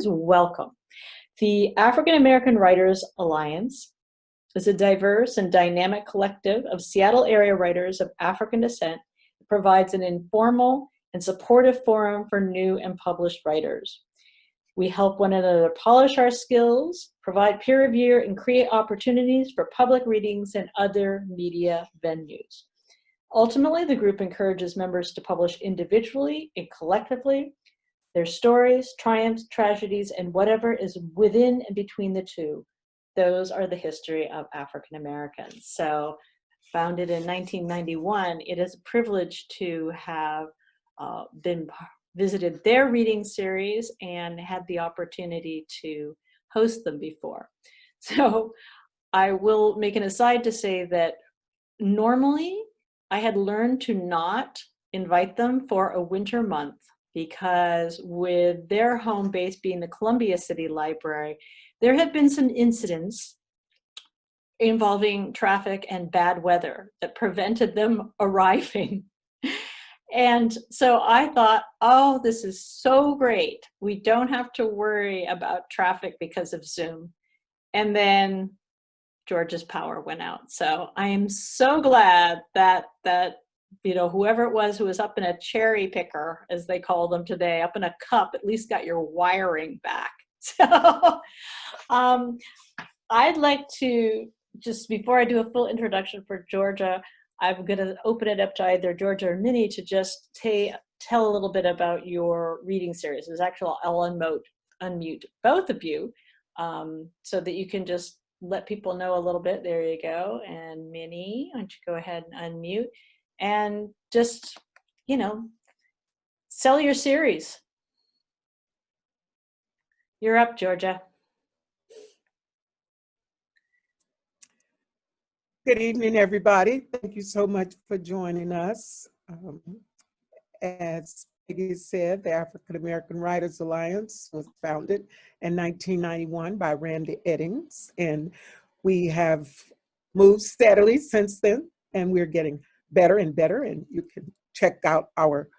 Welcome. The African American Writers Alliance is a diverse and dynamic collective of Seattle area writers of African descent that provides an informal and supportive forum for new and published writers. We help one another polish our skills, provide peer review, and create opportunities for public readings and other media venues. Ultimately, the group encourages members to publish individually and collectively their stories, triumphs, tragedies, and whatever is within and between the two. Those are the history of African Americans. So, founded in 1991, it is a privilege to have visited their reading series and had the opportunity to host them before. So, I will make an aside to say that normally I had learned to not invite them for a winter month, because with their home base being the Columbia City Library, there have been some incidents involving traffic and bad weather that prevented them arriving. And so I thought, oh, this is so great. We don't have to worry about traffic because of Zoom. And then Georgia's power went out. So I am so glad that whoever it was who was up in a cherry picker, as they call them today, up in a cup, at least got your wiring back. So I'd like to, just before I do a full introduction for Georgia, I'm going to open it up to either Georgia or Minnie to just tell a little bit about your reading series. It's actually, I'll unmute both of you so that you can just let people know a little bit. There you go. And Minnie, why don't you go ahead and unmute and just, sell your series. You're up, Georgia. Good evening, everybody. Thank you so much for joining us. As Peggy said, the African American Writers Alliance was founded in 1991 by Randy Eddings, and we have moved steadily since then, and we're getting better and better, and you can check out our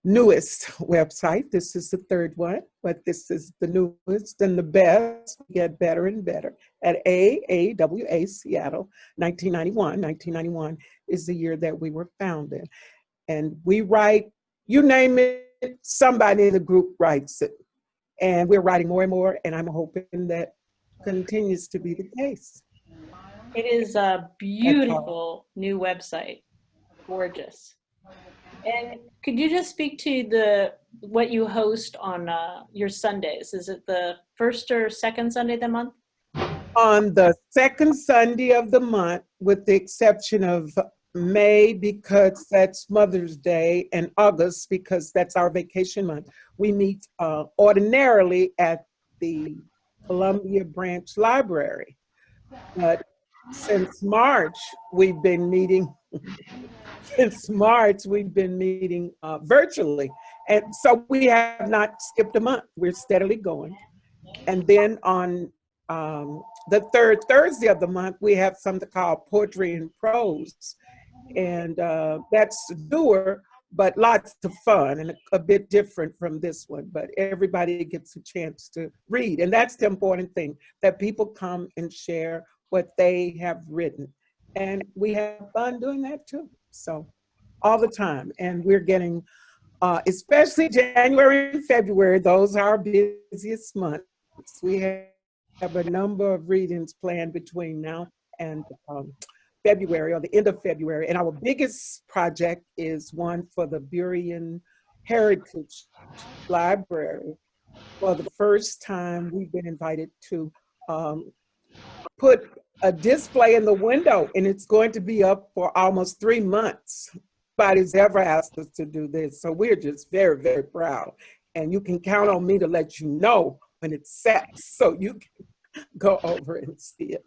newest website. This is the third one, but this is the newest and the best. We get better and better at AAWA Seattle, 1991. 1991 is the year that we were founded. And we write, you name it, somebody in the group writes it. And we're writing more and more, and I'm hoping that continues to be the case. It is a beautiful new website. Gorgeous. And could you just speak to what you host on your Sundays? Is it the first or second Sunday of the month? On the second Sunday of the month, with the exception of May, because that's Mother's Day, and August, because that's our vacation month. We meet ordinarily at the Columbia Branch Library. But since March, we've been meeting virtually. And so we have not skipped a month. We're steadily going. And then on the third Thursday of the month, we have something called Poetry and Prose. And that's doer, but lots of fun and a bit different from this one. But everybody gets a chance to read. And that's the important thing, that people come and share what they have written. And we have fun doing that too. So all the time. And we're getting, especially January and February, those are our busiest months. We have a number of readings planned between now and February, or the end of February. And our biggest project is one for the Burien Heritage Library. For the first time, we've been invited to put a display in the window, and it's going to be up for almost 3 months. Nobody's ever asked us to do this, so we're just very, very proud. And you can count on me to let you know when it's set, so you can go over and see it.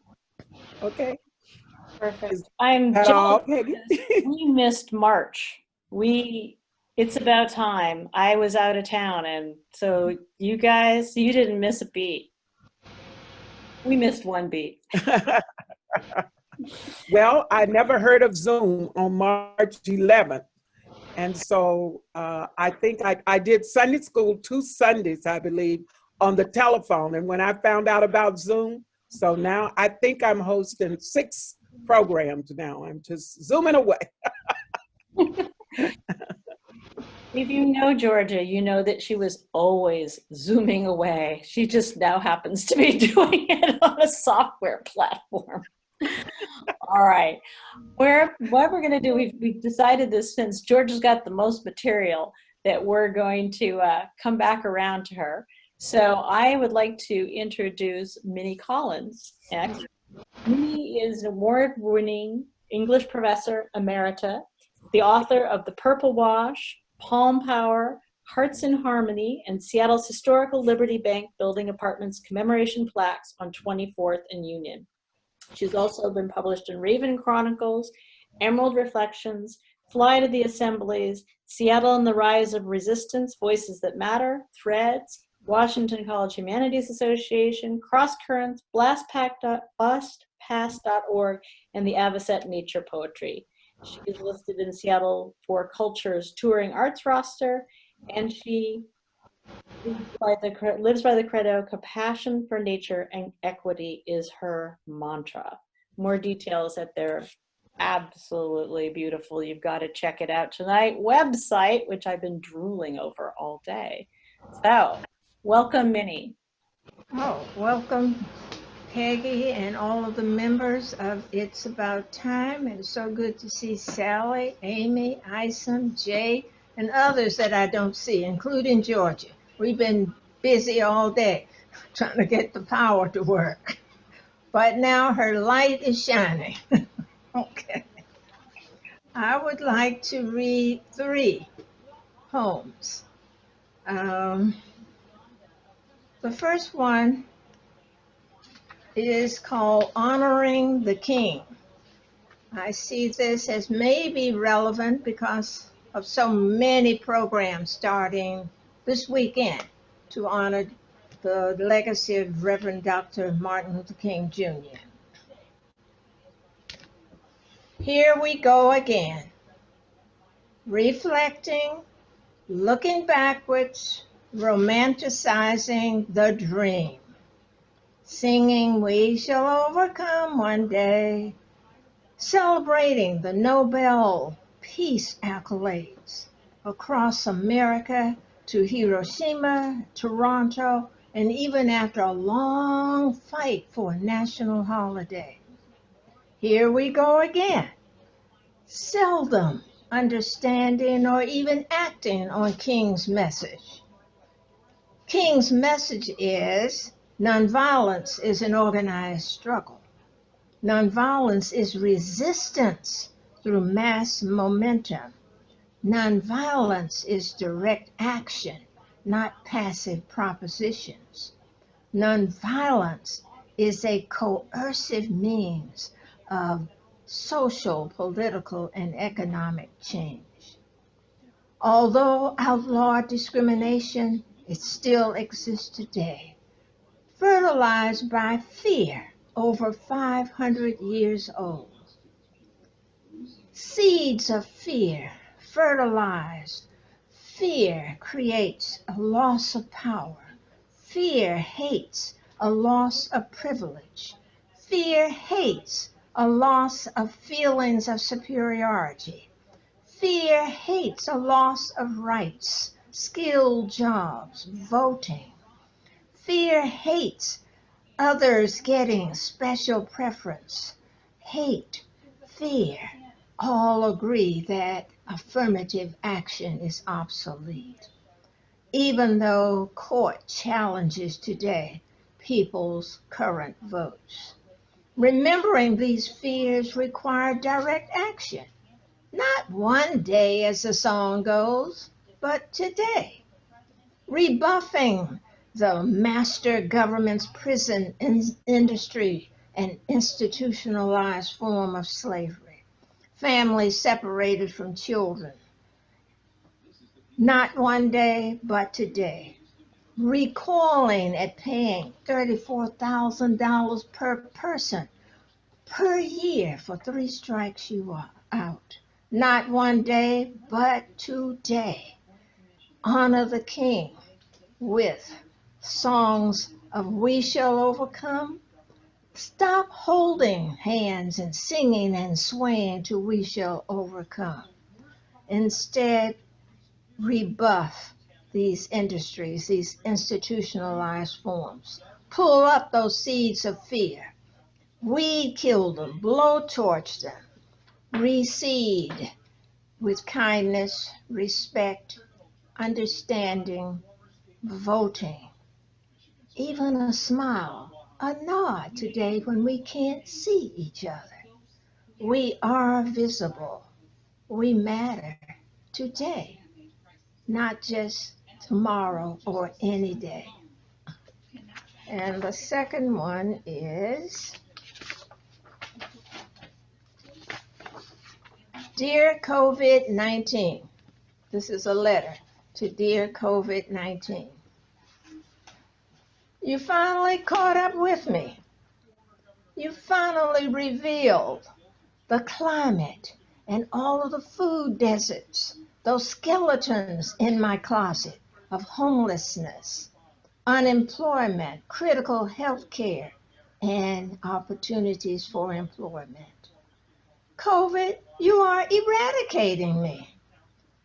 Okay? Perfect. I'm jealous. We missed March. It's about time. I was out of town, and so you guys, you didn't miss a beat. We missed one beat. Well, I never heard of Zoom on March 11th. And so I think I did Sunday school 2 Sundays, I believe, on the telephone. And when I found out about Zoom, so now I think I'm hosting 6 programs now. I'm just zooming away. If you know Georgia, you know that she was always zooming away. She just now happens to be doing it on a software platform. All right. What we're going to do, we've decided this, since Georgia's got the most material, that we're going to come back around to her. So I would like to introduce Minnie Collins next. Minnie is an award-winning English professor emerita, the author of The Purple Wash, Palm Power, Hearts in Harmony, and Seattle's historical Liberty Bank Building Apartments commemoration plaques on 24th and Union. She's also been published in Raven Chronicles, Emerald Reflections, Fly to the Assemblies, Seattle and the Rise of Resistance, Voices That Matter, Threads, Washington College Humanities Association, Cross Currents, BlastPass.org, and the Avocet Nature Poetry. She is listed in Seattle for Culture's touring arts roster, and she lives by the credo, compassion for nature and equity is her mantra. More details at their absolutely beautiful, you've got to check it out tonight, website, which I've been drooling over all day. So, welcome, Minnie. Oh, welcome, Peggy, and all of the members of It's About Time. It's so good to see Sally, Amy, Isom, Jay, and others that I don't see, including Georgia. We've been busy all day trying to get the power to work. But now her light is shining. Okay. I would like to read 3 poems. The first one is called Honoring the King. I see this as maybe relevant because of so many programs starting this weekend to honor the legacy of Reverend Dr. Martin Luther King Jr. Here we go again, reflecting, looking backwards, romanticizing the dream. Singing, we shall overcome one day, celebrating the Nobel Peace accolades across America to Hiroshima, Toronto, and even after a long fight for a national holiday. Here we go again, seldom understanding or even acting on King's message. King's message is, nonviolence is an organized struggle. Nonviolence is resistance through mass momentum. Nonviolence is direct action, not passive propositions. Nonviolence is a coercive means of social, political, and economic change. Although outlawed discrimination, it still exists today. Fertilized by fear, over 500 years old. Seeds of fear, fertilized. Fear creates a loss of power. Fear hates a loss of privilege. Fear hates a loss of feelings of superiority. Fear hates a loss of rights, skilled jobs, voting. Fear hates others getting special preference. Hate, fear, all agree that affirmative action is obsolete. Even though court challenges today people's current votes. Remembering these fears require direct action. Not one day, as the song goes, but today. Rebuffing the master government's prison industry and institutionalized form of slavery. Families separated from children. Not one day, but today. Recoiling at paying $34,000 per person per year for 3 strikes you are out. Not one day, but today. Honor the King with songs of We Shall Overcome. Stop holding hands and singing and swaying to We Shall Overcome. Instead, rebuff these industries, these institutionalized forms. Pull up those seeds of fear. Weed kill them, blowtorch them. Reseed with kindness, respect, understanding, voting. Even a smile, a nod today when we can't see each other. We are visible. We matter today, not just tomorrow or any day. And the second one is, Dear COVID-19. This is a letter to Dear COVID-19. You finally caught up with me. You finally revealed the climate and all of the food deserts, those skeletons in my closet of homelessness, unemployment, critical health care, and opportunities for employment. COVID, you are eradicating me.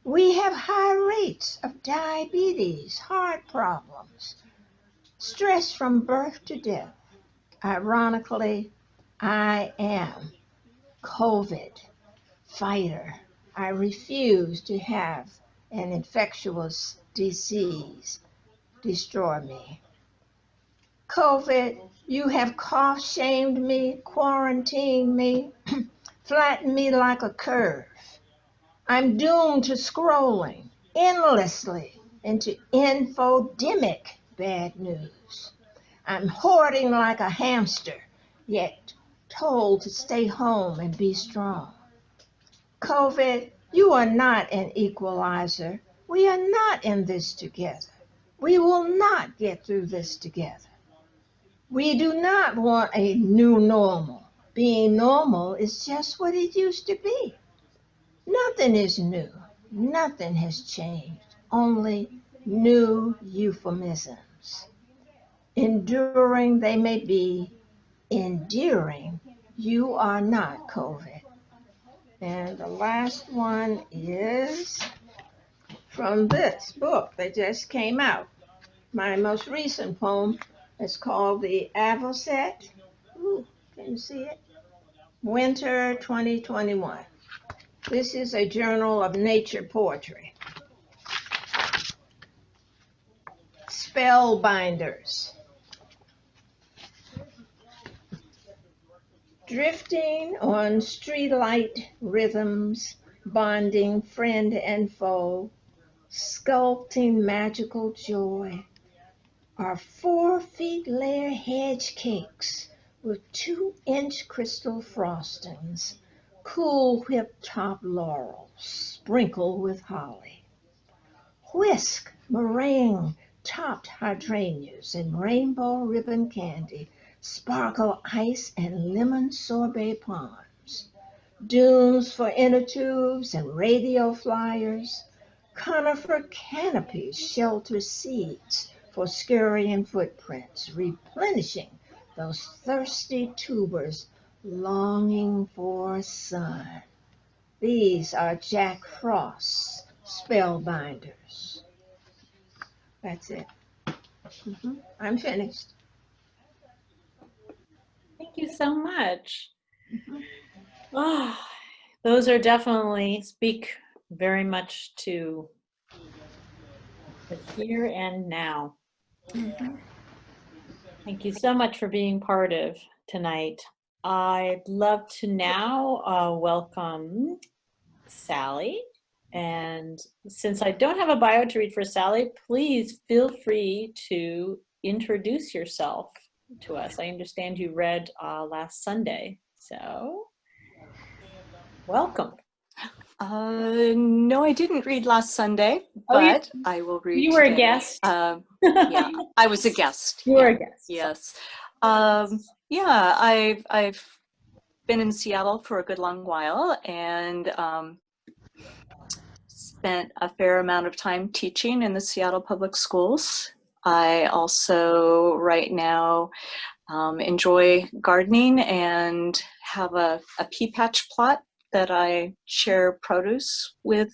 We have high rates of diabetes, heart problems, stress from birth to death. Ironically, I am COVID fighter. I refuse to have an infectious disease destroy me. COVID, you have cough shamed me, quarantined me, flattened me like a curve. I'm doomed to scrolling endlessly into infodemic bad news. I'm hoarding like a hamster, yet told to stay home and be strong. COVID, you are not an equalizer. We are not in this together. We will not get through this together. We do not want a new normal. Being normal is just what it used to be. Nothing is new. Nothing has changed. Only new euphemisms. Enduring they may be, endearing, you are not COVID. And the last one is from this book that just came out. My most recent poem is called The Avocet. Ooh, can you see it? Winter 2021. This is a journal of nature poetry. Spellbinders. Drifting on streetlight rhythms, bonding friend and foe, sculpting magical joy, are 4 feet layer hedge cakes with 2-inch crystal frostings, cool whipped top laurels, sprinkled with holly. Whisk meringue topped hydrangeas and rainbow ribbon candy, sparkle ice and lemon sorbet palms, dunes for inner tubes and radio flyers, conifer canopies shelter seeds for scurrying footprints, replenishing those thirsty tubers longing for sun. These are Jack Frost's spellbinders. That's it. I'm finished. Thank you so much. Oh, those are definitely speak very much to the here and now. Thank you so much for being part of tonight. I'd love to now welcome Sally. And since I don't have a bio to read for Sally, please feel free to introduce yourself to us. I understand you read last Sunday, so welcome. No, I didn't read last Sunday, but I will read You were today. a guest. Yeah, I was a guest. You were a guest. Yes. Yeah, I've been in Seattle for a good long while and spent a fair amount of time teaching in the Seattle Public Schools. I also right now enjoy gardening and have a pea patch plot that I share produce with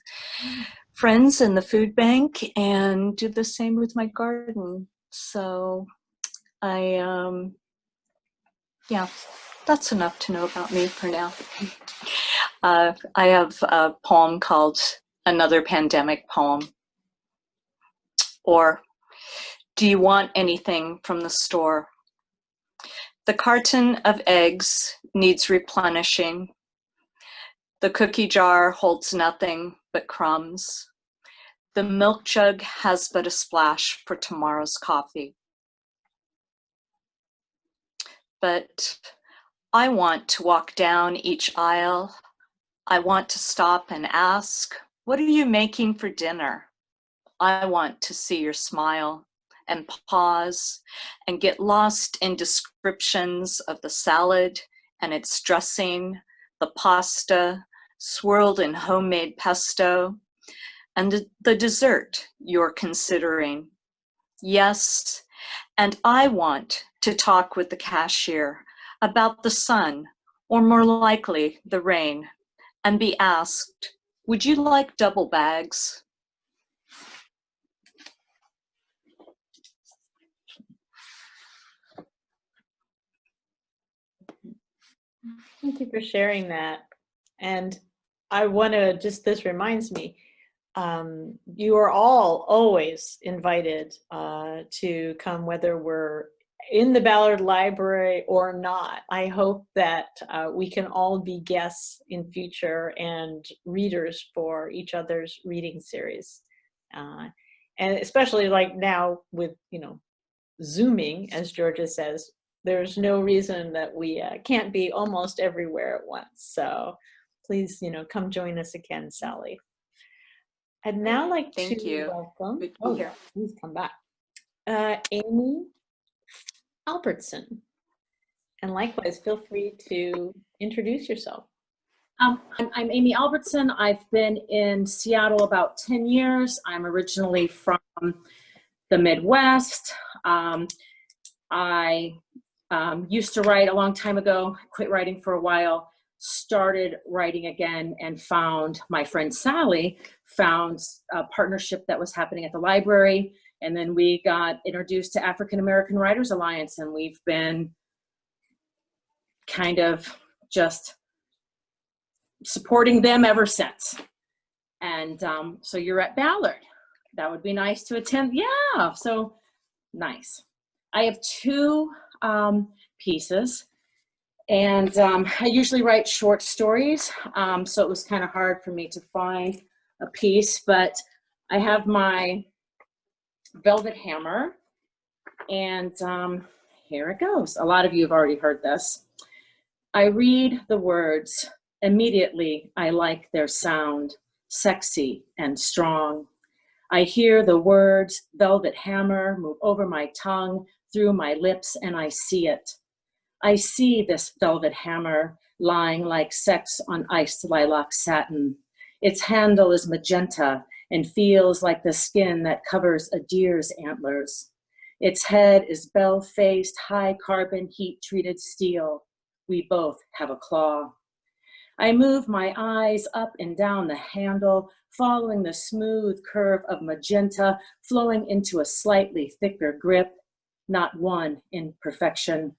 friends in the food bank and do the same with my garden. So yeah, that's enough to know about me for now. I have a poem called Another Pandemic Poem. Or, do you want anything from the store? The carton of eggs needs replenishing. The cookie jar holds nothing but crumbs. The milk jug has but a splash for tomorrow's coffee. But I want to walk down each aisle. I want to stop and ask, what are you making for dinner? I want to see your smile and pause and get lost in descriptions of the salad and its dressing, the pasta swirled in homemade pesto, and the dessert you're considering. Yes, and I want to talk with the cashier about the sun, or more likely, the rain, and be asked, would you like double bags? Thank you for sharing that. And I want to this reminds me, you are all always invited to come, whether we're in the Ballard Library or not. I hope that we can all be guests in future and readers for each other's reading series. And especially like now with, Zooming, as Georgia says, there's no reason that we can't be almost everywhere at once. So please, come join us again, Sally. I'd now like Thank to you. welcome, Good to be oh, here. please come back, Amy Albertson. And likewise, feel free to introduce yourself. I'm Amy Albertson. I've been in Seattle about 10 years. I'm originally from the Midwest. I used to write a long time ago, quit writing for a while, started writing again, and found my friend Sally, found a partnership that was happening at the library. And then we got introduced to African American Writers Alliance, and we've been kind of just supporting them ever since. And so you're at Ballard. That would be nice to attend. Yeah, so nice. I have two pieces, and I usually write short stories, so it was kind of hard for me to find a piece, but I have my Velvet Hammer, and here it goes. A lot of you have already heard this. I read the words. Immediately, I like their sound, sexy and strong. I hear the words velvet hammer move over my tongue, through my lips, and I see it. I see this velvet hammer lying like sex on iced lilac satin. Its handle is magenta and feels like the skin that covers a deer's antlers. Its head is bell-faced, high-carbon, heat-treated steel. We both have a claw. I move my eyes up and down the handle, following the smooth curve of magenta, flowing into a slightly thicker grip, not one imperfection.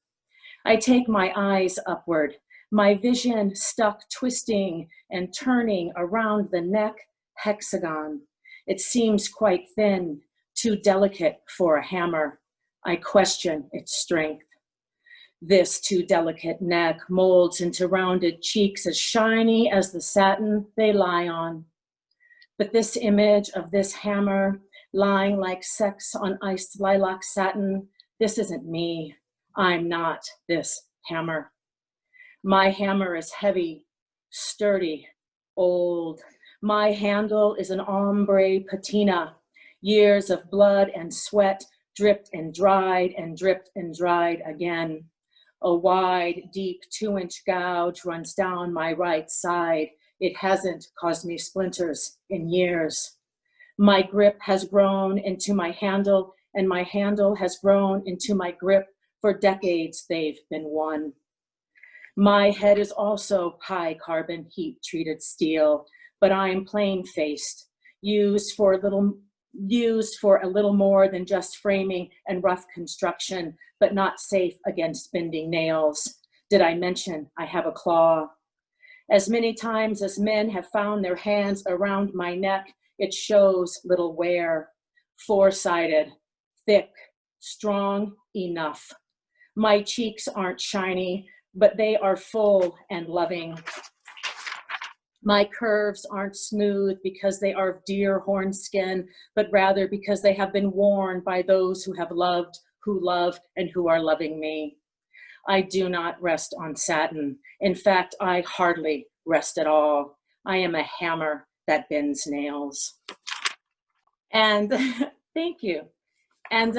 I take my eyes upward, my vision stuck twisting and turning around the neck hexagon. It seems quite thin, too delicate for a hammer. I question its strength. This too delicate neck molds into rounded cheeks as shiny as the satin they lie on. But this image of this hammer lying like sex on iced lilac satin, this isn't me. I'm not this hammer. My hammer is heavy, sturdy, old. My handle is an ombre patina. Years of blood and sweat dripped and dried and dripped and dried again. A wide, deep 2-inch gouge runs down my right side. It hasn't caused me splinters in years. My grip has grown into my handle and my handle has grown into my grip. For decades, they've been won. My head is also high carbon heat treated steel, but I'm plain faced, used for a little more than just framing and rough construction, but not safe against bending nails. Did I mention I have a claw? As many times as men have found their hands around my neck, it shows little wear. Four-sided, thick, strong enough. My cheeks aren't shiny, but they are full and loving. My curves aren't smooth because they are of deer horn skin, but rather because they have been worn by those who have loved, who love, and who are loving me. I do not rest on satin. In fact, I hardly rest at all. I am a hammer that bends nails. And thank you. And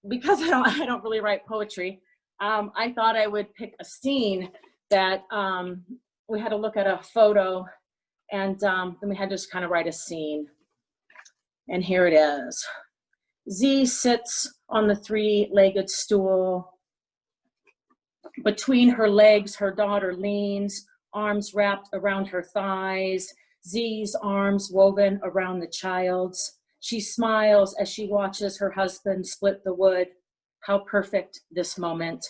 because I don't really write poetry, I thought I would pick a scene that we had to look at a photo, and then we had to just kind of write a scene. And here it is. Z sits on the three-legged stool. Between her legs, her daughter leans, arms wrapped around her thighs, Z's arms woven around the child's. She smiles as she watches her husband split the wood. How perfect this moment.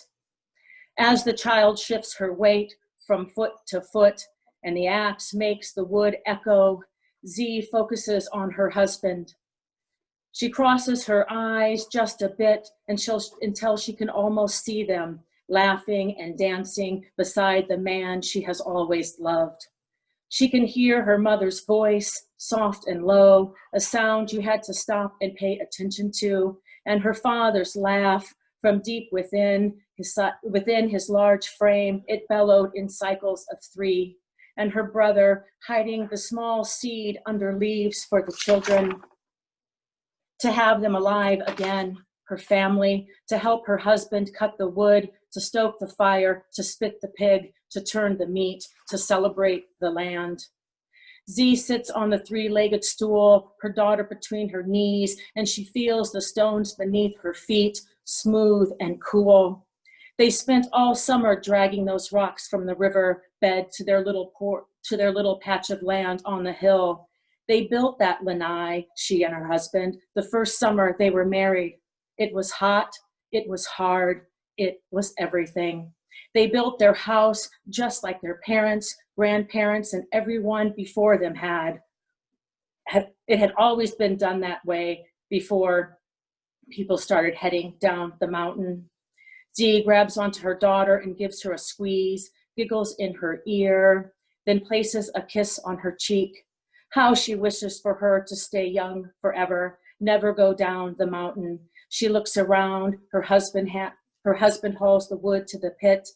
As the child shifts her weight from foot to foot and the axe makes the wood echo, Z focuses on her husband. She crosses her eyes just a bit until she can almost see them, laughing and dancing beside the man she has always loved. She can hear her mother's voice, soft and low, a sound you had to stop and pay attention to, and her father's laugh from deep within his large frame. It bellowed in cycles of three, and her brother hiding the small seed under leaves for the children, to have them alive again, her family, to help her husband cut the wood, to stoke the fire, to spit the pig, to turn the meat, to celebrate the land. Z sits on the three-legged stool, her daughter between her knees, and she feels the stones beneath her feet, smooth and cool. They spent all summer dragging those rocks from the river bed to their little patch of land on the hill. They built that lanai, she and her husband, the first summer they were married. It was hot, it was hard, it was everything. They built their house just like their parents, grandparents, and everyone before them had. It had always been done that way before people started heading down the mountain. Z grabs onto her daughter and gives her a squeeze, giggles in her ear, then places a kiss on her cheek. How she wishes for her to stay young forever, never go down the mountain. She looks around, her husband hauls the wood to the pit.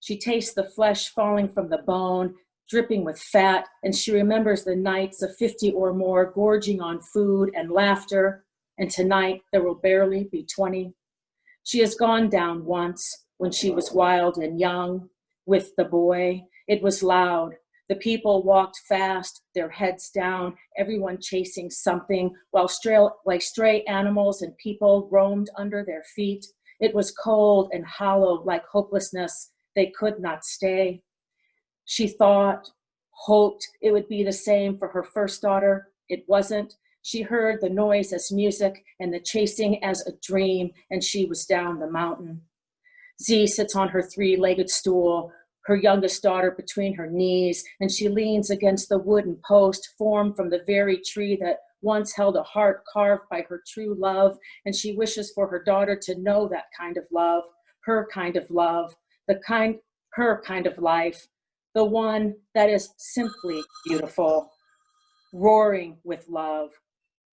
She tastes the flesh falling from the bone, dripping with fat, and she remembers the nights of 50 or more gorging on food and laughter, and tonight there will barely be 20. She has gone down once when she was wild and young with the boy. It was loud. The people walked fast, their heads down, everyone chasing something, while stray animals and people roamed under their feet. It was cold and hollow like hopelessness. They could not stay. She thought, hoped it would be the same for her first daughter. It wasn't. She heard the noise as music and the chasing as a dream, and she was down the mountain. Z sits on her three-legged stool, her youngest daughter between her knees, and she leans against the wooden post formed from the very tree that once held a heart carved by her true love, and she wishes for her daughter to know that kind of love, her kind of love, her kind of life, the one that is simply beautiful, roaring with love,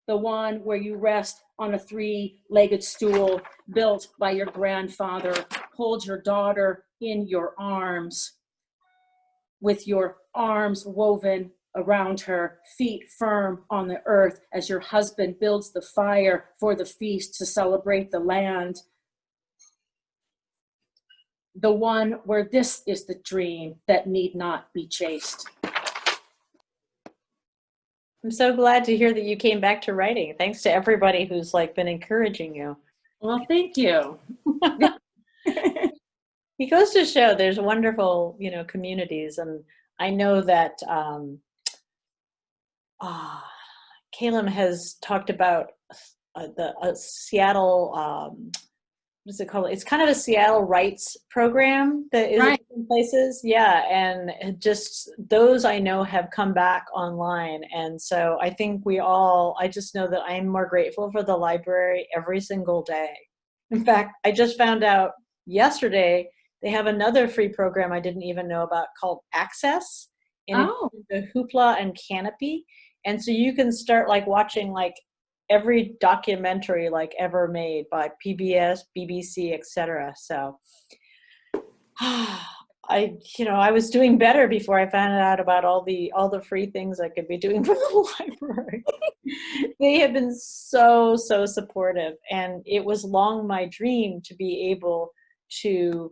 the one where you rest on a three-legged stool built by your grandfather, hold your daughter in your arms, with your arms woven around her, feet firm on the earth as your husband builds the fire for the feast to celebrate the land. The one where this is the dream that need not be chased. I'm so glad to hear that you came back to writing. Thanks to everybody who's like been encouraging you. Well, thank you. It goes to show there's wonderful, communities, and I know that Caleb has talked about the Seattle. What's it called? It's kind of a Seattle rights program that is Right. in places. Yeah, and just those I know have come back online, and so I think I just know that I'm more grateful for the library every single day. In fact, I just found out yesterday they have another free program I didn't even know about called Access, and Oh, it's the Hoopla and Canopy, and so you can start like watching like every documentary like ever made by PBS, BBC, etc. So I was doing better before I found out about all the free things I could be doing for the library. They have been so supportive, and it was long my dream to be able to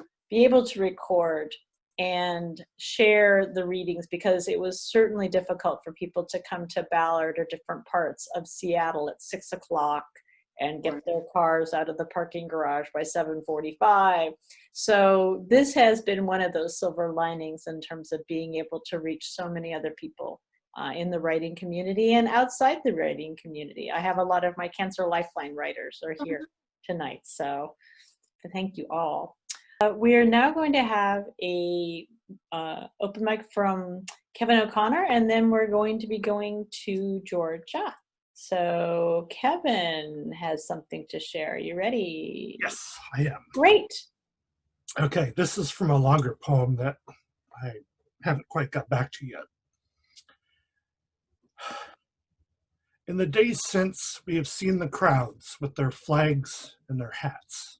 record and share the readings, because it was certainly difficult for people to come to Ballard or different parts of Seattle at 6 o'clock and get their cars out of the parking garage by 7:45. So this has been one of those silver linings in terms of being able to reach so many other people in the writing community and outside the writing community. I have a lot of my Cancer Lifeline writers are here tonight, so thank you all. We are now going to have a open mic from Kevin O'Conner, and then we're going to be going to Georgia. So Kevin has something to share. Are you ready? Yes, I am. Great. Okay, this is from a longer poem that I haven't quite got back to yet. In the days since, we have seen the crowds with their flags and their hats.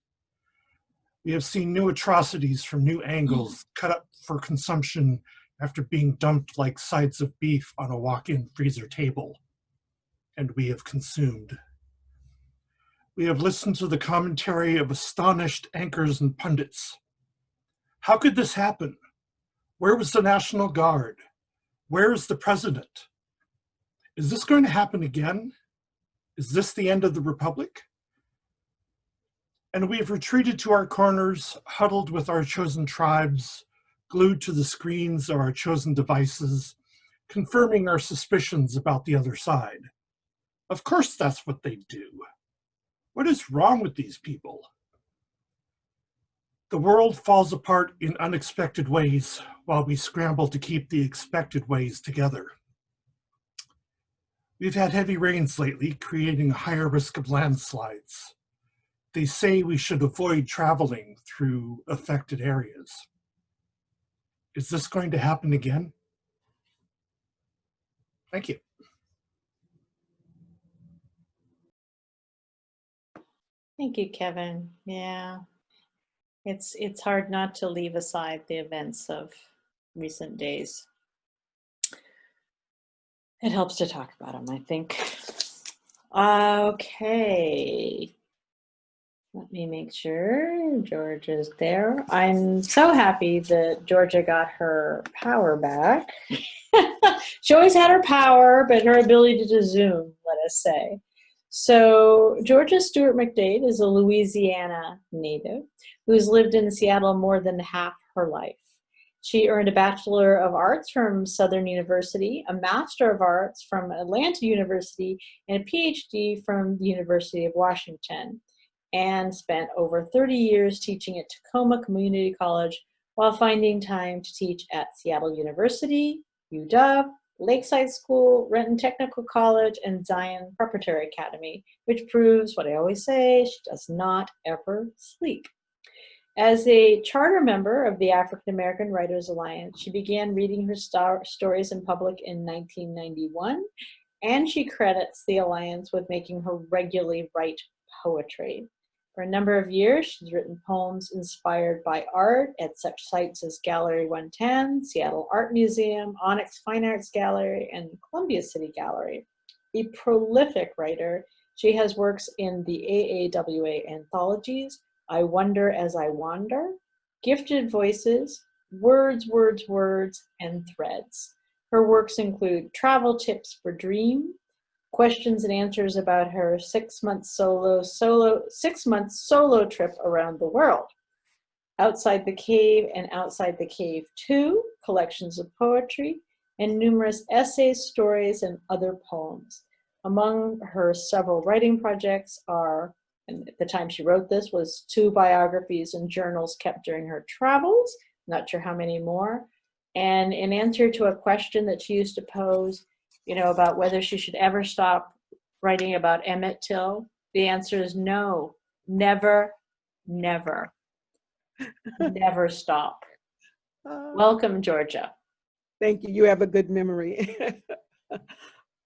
We have seen new atrocities from new angles, cut up for consumption after being dumped like sides of beef on a walk-in freezer table. And we have consumed. We have listened to the commentary of astonished anchors and pundits. How could this happen? Where was the National Guard? Where is the president? Is this going to happen again? Is this the end of the Republic? And we have retreated to our corners, huddled with our chosen tribes, glued to the screens of our chosen devices, confirming our suspicions about the other side. Of course that's what they do. What is wrong with these people? The world falls apart in unexpected ways while we scramble to keep the expected ways together. We've had heavy rains lately, creating a higher risk of landslides. They say we should avoid traveling through affected areas. Is this going to happen again? Thank you. Thank you, Kevin. Yeah, it's hard not to leave aside the events of recent days. It helps to talk about them, I think. Okay. Let me make sure Georgia's there. I'm so happy that Georgia got her power back. She always had her power, but her ability to Zoom, let us say. So Georgia Stewart McDade is a Louisiana native who's lived in Seattle more than half her life. She earned a Bachelor of Arts from Southern University, a Master of Arts from Atlanta University, and a PhD from the University of Washington, and spent over 30 years teaching at Tacoma Community College while finding time to teach at Seattle University, UW, Lakeside School, Renton Technical College, and Zion Preparatory Academy, which proves what I always say, she does not ever sleep. As a charter member of the African American Writers Alliance, she began reading her stories in public in 1991, and she credits the Alliance with making her regularly write poetry. For a number of years, she's written poems inspired by art at such sites as Gallery 110, Seattle Art Museum, Onyx Fine Arts Gallery, and Columbia City Gallery. A prolific writer, she has works in the AAWA anthologies, I Wonder as I Wander, Gifted Voices, Words, Words, Words, and Threads. Her works include Travel Tips for Dream, questions and answers about her 6-month solo trip around the world, Outside the Cave and Outside the Cave 2, collections of poetry, and numerous essays, stories, and other poems. Among her several writing projects are, and at the time she wrote this, was 2 biographies and journals kept during her travels, not sure how many more. And in answer to a question that she used to pose, about whether she should ever stop writing about Emmett Till, the answer is no, never, never, never stop. Welcome, Georgia. Thank you. You have a good memory.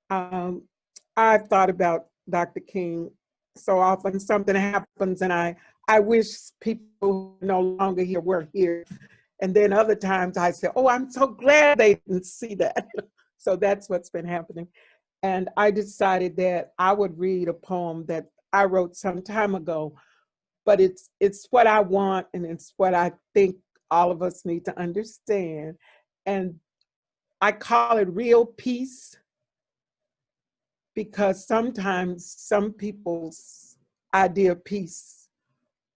I've thought about Dr. King so often. Something happens and I wish people who are no longer here were here. And then other times I say, oh, I'm so glad they didn't see that. So that's what's been happening. And I decided that I would read a poem that I wrote some time ago, but it's what I want and it's what I think all of us need to understand. And I call it real peace, because sometimes some people's idea of peace,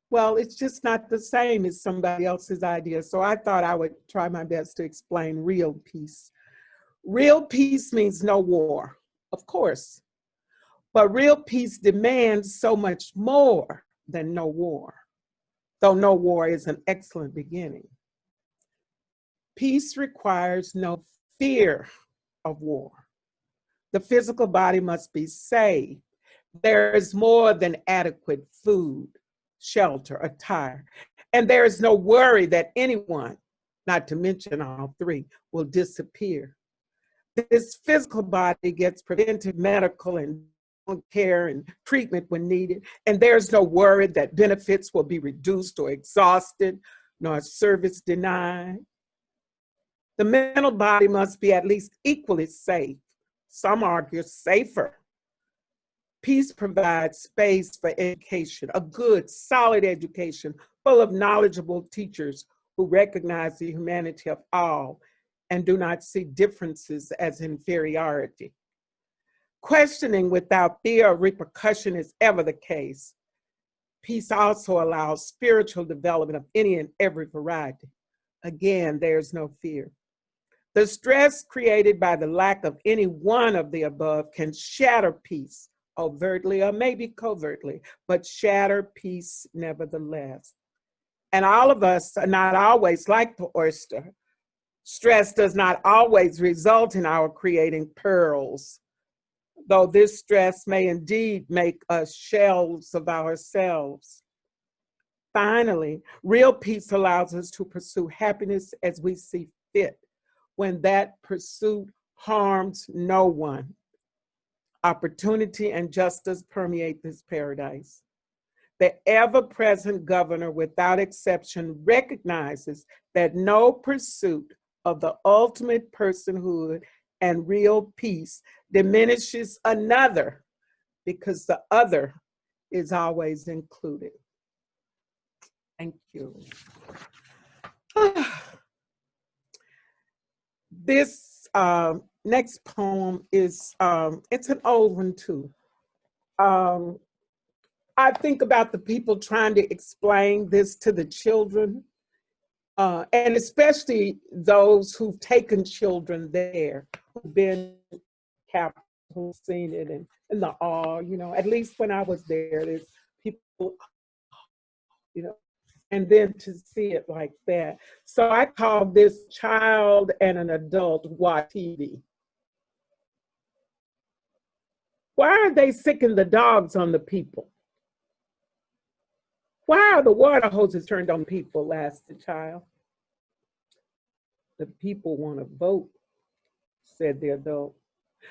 well, it's just not the same as somebody else's idea. So I thought I would try my best to explain real peace. Real peace means no war, of course, but real peace demands so much more than no war, though no war is an excellent beginning. Peace requires no fear of war. The physical body must be saved. There is more than adequate food, shelter, attire, and there is no worry that anyone, not to mention all 3, will disappear. This physical body gets preventive medical and care and treatment when needed, and there's no worry that benefits will be reduced or exhausted, nor service denied. The mental body must be at least equally safe. Some argue safer. Peace provides space for education, a good, solid education, full of knowledgeable teachers who recognize the humanity of all and do not see differences as inferiority. Questioning without fear of repercussion is ever the case. Peace also allows spiritual development of any and every variety. Again, there's no fear. The stress created by the lack of any one of the above can shatter peace, overtly or maybe covertly, but shatter peace nevertheless. And all of us are not always like the oyster. Stress does not always result in our creating pearls, though this stress may indeed make us shells of ourselves. Finally, real peace allows us to pursue happiness as we see fit, when that pursuit harms no one. Opportunity and justice permeate this paradise. The ever-present governor, without exception, recognizes that no pursuit of the ultimate personhood and real peace diminishes another, because the other is always included. Thank you. This next poem is, it's an old one too. I think about the people trying to explain this to the children, and especially those who've taken children there, who've been captive, who've seen it, and the awe, at least when I was there, there's people, and then to see it like that. So I call this child and an adult watch TV. Why are they sicking the dogs on the people? Why are the water hoses turned on people, asked the child. The people want to vote, said the adult.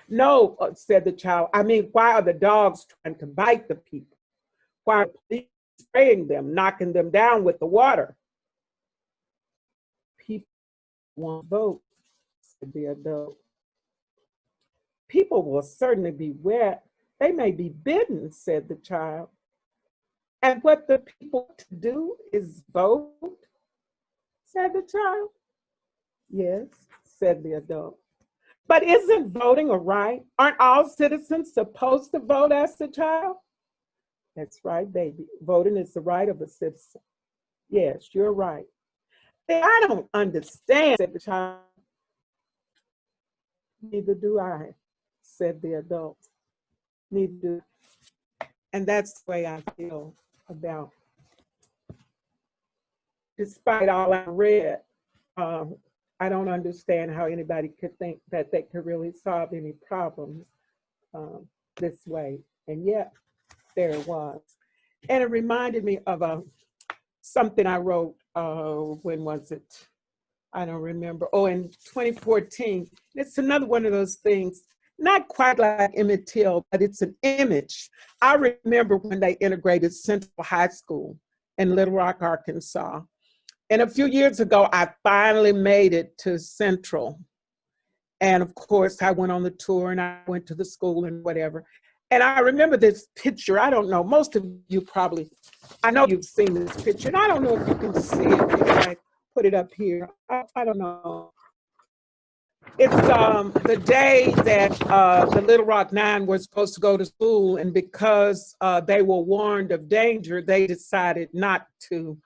No, said the child, I mean, why are the dogs trying to bite the people? Why are police spraying them, knocking them down with the water? People want to vote, said the adult. People will certainly be wet. They may be bitten, said the child. And what the people to do is vote, said the child. Yes, said the adult. But isn't voting a right? Aren't all citizens supposed to vote as a child? That's right, baby. Voting is the right of a citizen. Yes, you're right. I don't understand, said the child. Neither do I, said the adult. Neither do I. And that's the way I feel about, despite all I read, I don't understand how anybody could think that they could really solve any problems this way. And yet, there it was. And it reminded me of something I wrote, when was it? I don't remember. Oh, in 2014. It's another one of those things, not quite like Emmett Till, but it's an image. I remember when they integrated Central High School in Little Rock, Arkansas. And a few years ago, I finally made it to Central. And of course, I went on the tour and I went to the school and whatever. And I remember this picture. I don't know, most of you probably, I know you've seen this picture. And I don't know if you can see it. Maybe I put it up here. I don't know. It's the day that the Little Rock Nine were supposed to go to school. And because they were warned of danger, they decided not to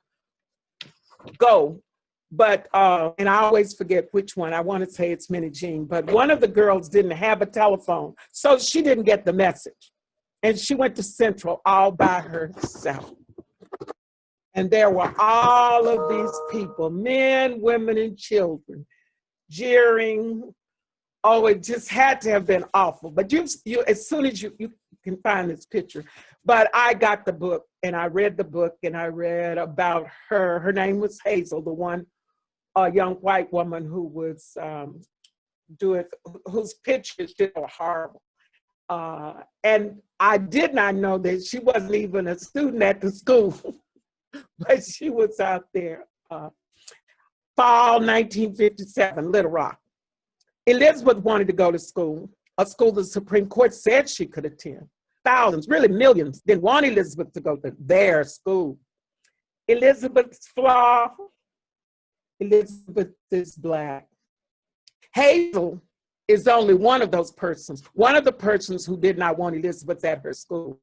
go. But, and I always forget which one. I want to say it's Minnie Jean, but one of the girls didn't have a telephone, so she didn't get the message. And she went to Central all by herself. And there were all of these people, men, women, and children, jeering. Oh, it just had to have been awful. But you as soon as you can find this picture. But I got the book, and I read the book, and I read about her. Her name was Hazel, the one young white woman who was whose pictures were horrible. And I did not know that she wasn't even a student at the school, but she was out there. Fall 1957, Little Rock. Elizabeth wanted to go to school, a school the Supreme Court said she could attend. Thousands, really millions, didn't want Elizabeth to go to their school. Elizabeth's flaw, Elizabeth is Black. Hazel is only one of those persons, one of the persons who did not want Elizabeth at her school.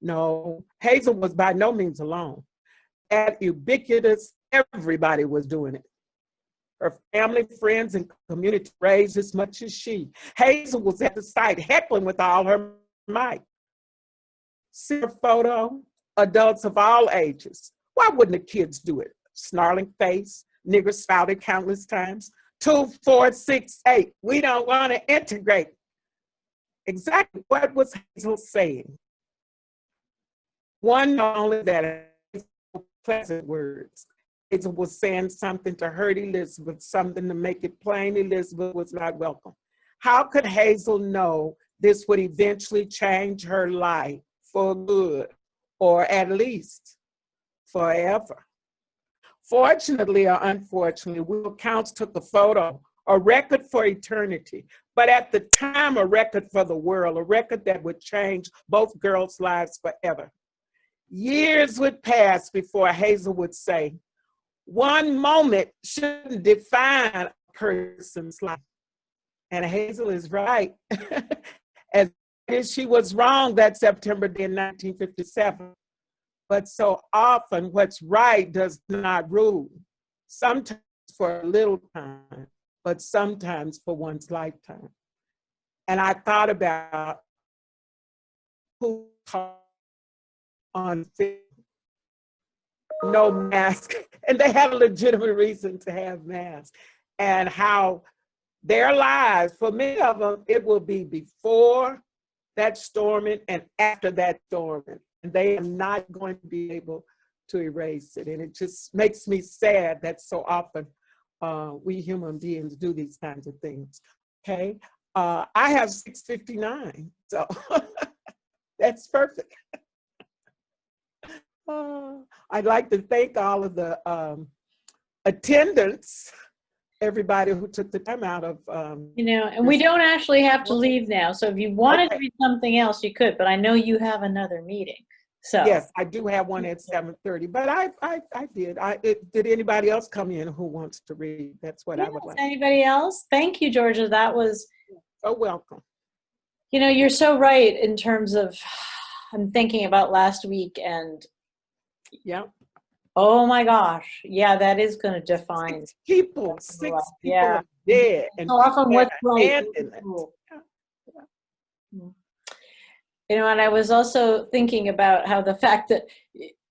No, Hazel was by no means alone. That ubiquitous, everybody was doing it. Her family, friends, and community raised as much as she. Hazel was at the site heckling with all her might. See her photo? Adults of all ages. Why wouldn't the kids do it? Snarling face, nigger spouted countless times. 2, 4, 6, 8. We don't want to integrate. Exactly what was Hazel saying? One, not only that, pleasant words. Hazel was saying something to hurt Elizabeth, something to make it plain Elizabeth was not welcome. How could Hazel know this would eventually change her life for good, or at least forever? Fortunately or unfortunately, Will Counts took a photo, a record for eternity, but at the time, a record for the world, a record that would change both girls' lives forever. Years would pass before Hazel would say, one moment shouldn't define a person's life. And Hazel is right. As she was wrong that September day in 1957. But so often what's right does not rule. Sometimes for a little time, but sometimes for one's lifetime. And I thought about who on film, no mask, and they had a legitimate reason to have masks, and how their lives, for many of them, it will be before that storming and after that storming, and they are not going to be able to erase it. And it just makes me sad that so often we human beings do these kinds of things, okay? I have 659, so that's perfect. I'd like to thank all of the attendants, everybody who took the time out of. And we don't actually have to leave now. So if you wanted to read something else, you could, but I know you have another meeting. So Yes, I do have one at 7:30, but I did. Did anybody else come in who wants to read? That's what I would yes, like. anybody else? Thank you, Georgia. That was, So welcome. you know, you're so right in terms of, I'm thinking about last week and Yeah. oh my gosh, yeah, that is going to define. Six people Yeah. are dead and So often people what's have right. abandoned it. You know, and I was also thinking about how the fact that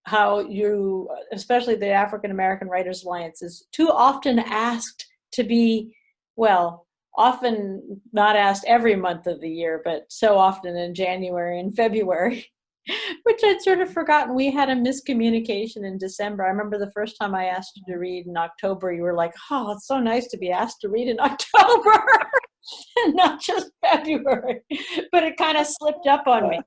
how you, especially the African American Writers Alliance, is too often asked to be, well, often not asked every month of the year, but so often in January and February, which I'd sort of forgotten. We had a miscommunication in December. I remember the first time I asked you to read in October, you were like, oh, it's so nice to be asked to read in October. And not just February, but it kind of slipped up on me.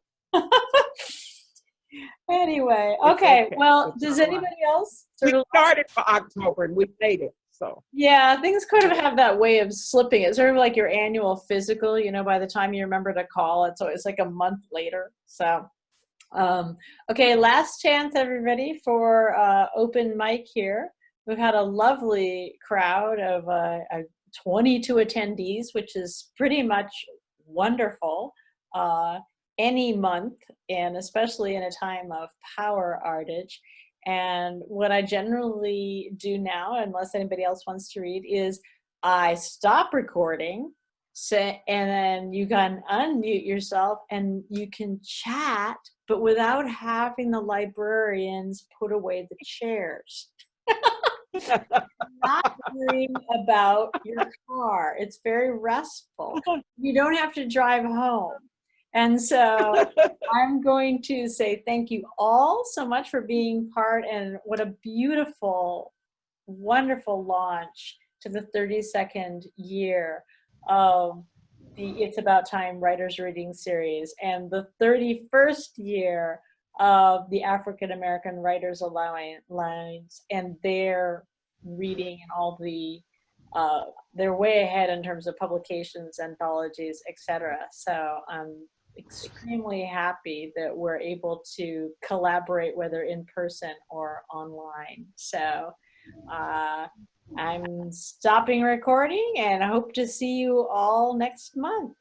Anyway, okay. Well, does anybody else We sort of? started for October and we made it. So Yeah, things kind of have that way of slipping. It's sort of like your annual physical. You know, by the time you remember to call, it's always like a month later. So, okay, last chance, everybody, for open mic here. We've had a lovely crowd of 22 attendees, which is pretty much wonderful any month, and especially in a time of power outage. And what I generally do now, unless anybody else wants to read, is I stop recording, and then you can unmute yourself and you can chat, but without having the librarians put away the chairs. Not worrying about your car. It's very restful. You don't have to drive home. And so I'm going to say thank you all so much for being part, and what a beautiful, wonderful launch to the 32nd year of the It's About Time Writers Reading Series, and the 31st year of the African American Writers Alliance, and their reading and all the they're way ahead in terms of publications, anthologies, etc. So I'm extremely happy that we're able to collaborate, whether in person or online. So I'm stopping recording and I hope to see you all next month.